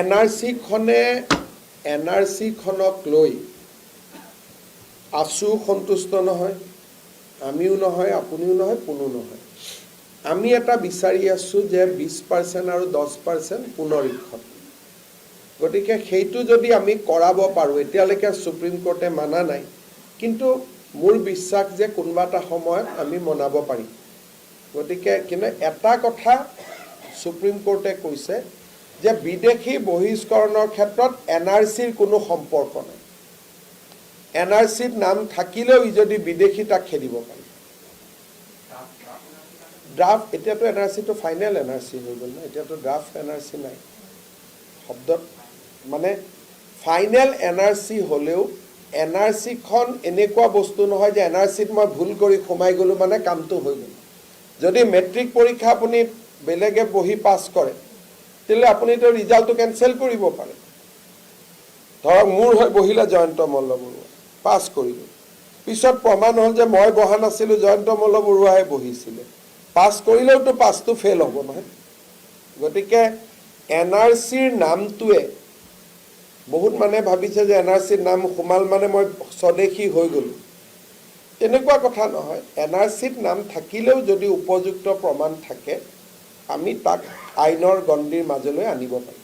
NRC খনক লৈ আছু সন্তুষ্ট নহয়, আমিও নহয়, আপুনিও নহয়, কোনো নহয়। আমি এটা বিচাৰি আছোঁ যে 20% আৰু 10% পুনৰীক্ষণ। গতিকে সেইটো যদি আমি কৰাব পাৰোঁ, এতিয়ালৈকে সুপ্ৰিম কোৰ্টে মানা নাই, কিন্তু মোৰ বিশ্বাস যে কোনোবা এটা সময়ত আমি মনাব পাৰিম। গতিকে কিন্তু এটা কথা সুপ্ৰিম কোৰ্টে কৈছে যে বিদেশী বহিষ্কৰণৰ ক্ষেত্ৰত এনআৰচিৰ কোনো সম্পৰ্ক নাই। এনআৰচিত নাম থাকিলেও যদি বিদেশী তাক খেদিব পাৰি। ড্ৰাফট এতিয়াতো এনআৰচিটো ফাইনেল এনআৰচি হৈ গ'ল ন, এতিয়াতো ড্ৰাফট এনআৰচি নাই শব্দত, মানে ফাইনেল এনআৰচি হ'লেও এনআৰচিখন এনেকুৱা বস্তু নহয় যে এনআৰচিত মই ভুল কৰি সোমাই গ'লোঁ মানে কামটো হৈ গ'ল। যদি মেট্ৰিক পৰীক্ষা আপুনি বেলেগে বহি পাছ কৰে, তেতিয়াহ'লে আপুনিতো ৰিজাল্টটো কেঞ্চেল কৰিব পাৰে। ধৰক মোৰ হৈ বহিলে জয়ন্ত মল্ল বৰুৱা, পাছ কৰিলোঁ, পিছত প্ৰমাণ হ'ল যে মই বহা নাছিলোঁ, জয়ন্ত মল্ল বৰুৱাই বহিছিলে, পাছ কৰিলেওতো পাছটো ফেইল হ'ব নহয়। গতিকে এনআৰচিৰ নামটোৱে বহুত মানুহে ভাবিছে যে এনআৰচিৰ নাম সোমাল মানে মই স্বদেশী হৈ গ'লোঁ, তেনেকুৱা কথা নহয়। এনআৰচিত নাম থাকিলেও যদি উপযুক্ত প্ৰমাণ থাকে, আমি তাক আইনৰ গণ্ডিৰ মাজলৈ আনিব পাৰিম।